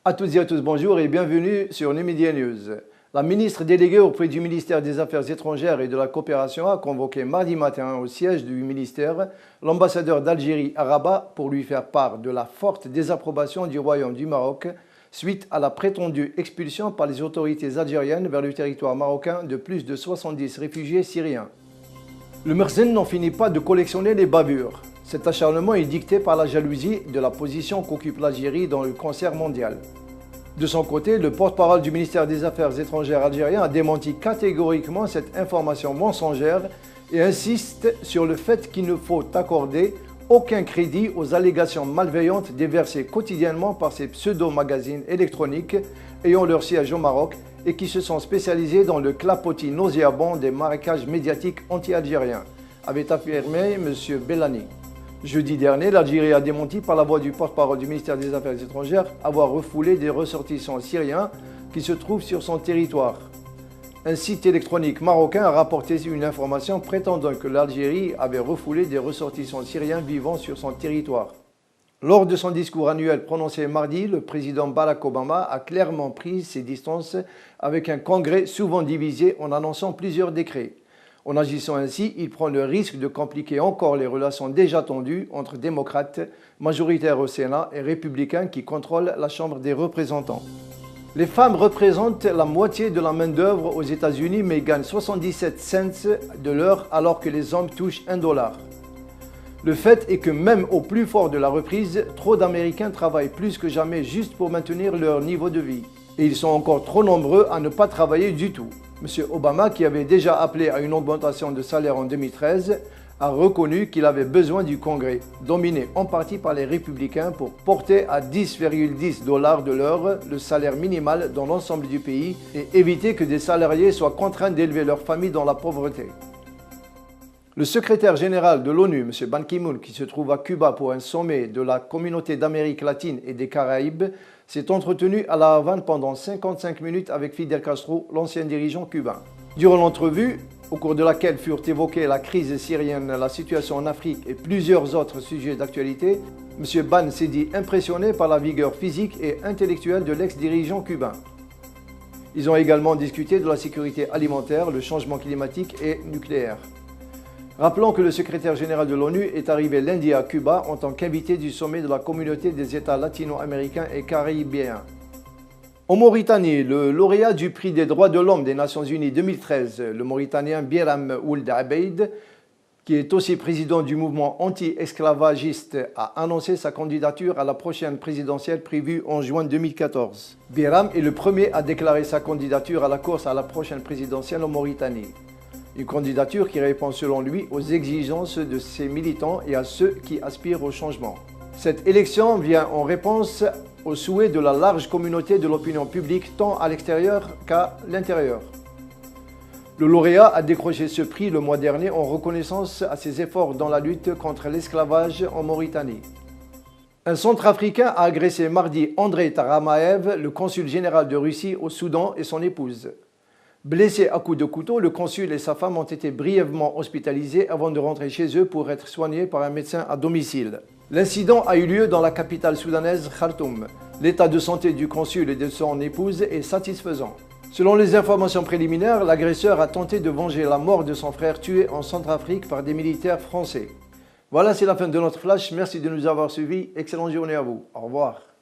À toutes et à tous, bonjour et bienvenue sur Numedia News. La ministre déléguée auprès du ministère des Affaires étrangères et de la coopération a convoqué mardi matin au siège du ministère l'ambassadeur d'Algérie à Rabat pour lui faire part de la forte désapprobation du Royaume du Maroc suite à la prétendue expulsion par les autorités algériennes vers le territoire marocain de plus de 70 réfugiés syriens. Le Merzen n'en finit pas de collectionner les bavures. Cet acharnement est dicté par la jalousie de la position qu'occupe l'Algérie dans le concert mondial. De son côté, le porte-parole du ministère des Affaires étrangères algérien a démenti catégoriquement cette information mensongère et insiste sur le fait qu'il ne faut accorder aucun crédit aux allégations malveillantes déversées quotidiennement par ces pseudo-magazines électroniques ayant leur siège au Maroc et qui se sont spécialisés dans le clapotis nauséabond des marécages médiatiques anti-algériens, avait affirmé M. Bellani. Jeudi dernier, l'Algérie a démenti par la voix du porte-parole du ministère des Affaires étrangères avoir refoulé des ressortissants syriens qui se trouvent sur son territoire. Un site électronique marocain a rapporté une information prétendant que l'Algérie avait refoulé des ressortissants syriens vivant sur son territoire. Lors de son discours annuel prononcé mardi, le président Barack Obama a clairement pris ses distances avec un congrès souvent divisé en annonçant plusieurs décrets. En agissant ainsi, il prend le risque de compliquer encore les relations déjà tendues entre démocrates, majoritaires au Sénat, et républicains qui contrôlent la Chambre des représentants. Les femmes représentent la moitié de la main-d'œuvre aux États-Unis mais gagnent 77 cents de l'heure alors que les hommes touchent $1. Le fait est que même au plus fort de la reprise, trop d'Américains travaillent plus que jamais juste pour maintenir leur niveau de vie. Et ils sont encore trop nombreux à ne pas travailler du tout. M. Obama, qui avait déjà appelé à une augmentation de salaire en 2013, a reconnu qu'il avait besoin du Congrès, dominé en partie par les républicains, pour porter à 10,10 $ de l'heure le salaire minimal dans l'ensemble du pays et éviter que des salariés soient contraints d'élever leur famille dans la pauvreté. Le secrétaire général de l'ONU, M. Ban Ki-moon, qui se trouve à Cuba pour un sommet de la communauté d'Amérique latine et des Caraïbes, s'est entretenu à La Havane pendant 55 minutes avec Fidel Castro, l'ancien dirigeant cubain. Durant l'entrevue, au cours de laquelle furent évoquées la crise syrienne, la situation en Afrique et plusieurs autres sujets d'actualité, M. Ban s'est dit impressionné par la vigueur physique et intellectuelle de l'ex-dirigeant cubain. Ils ont également discuté de la sécurité alimentaire, le changement climatique et nucléaire. Rappelons que le secrétaire général de l'ONU est arrivé lundi à Cuba en tant qu'invité du sommet de la communauté des États latino-américains et caribéens. En Mauritanie, le lauréat du prix des droits de l'homme des Nations Unies 2013, le Mauritanien Biram Ould Abeid, qui est aussi président du mouvement anti-esclavagiste, a annoncé sa candidature à la prochaine présidentielle prévue en juin 2014. Biram est le premier à déclarer sa candidature à la course à la prochaine présidentielle en Mauritanie. Une candidature qui répond selon lui aux exigences de ses militants et à ceux qui aspirent au changement. Cette élection vient en réponse aux souhaits de la large communauté de l'opinion publique tant à l'extérieur qu'à l'intérieur. Le lauréat a décroché ce prix le mois dernier en reconnaissance à ses efforts dans la lutte contre l'esclavage en Mauritanie. Un centrafricain a agressé mardi Andrei Taramaev, le consul général de Russie au Soudan, et son épouse. Blessés à coups de couteau, le consul et sa femme ont été brièvement hospitalisés avant de rentrer chez eux pour être soignés par un médecin à domicile. L'incident a eu lieu dans la capitale soudanaise Khartoum. L'état de santé du consul et de son épouse est satisfaisant. Selon les informations préliminaires, l'agresseur a tenté de venger la mort de son frère tué en Centrafrique par des militaires français. Voilà, c'est la fin de notre flash. Merci de nous avoir suivis. Excellente journée à vous. Au revoir.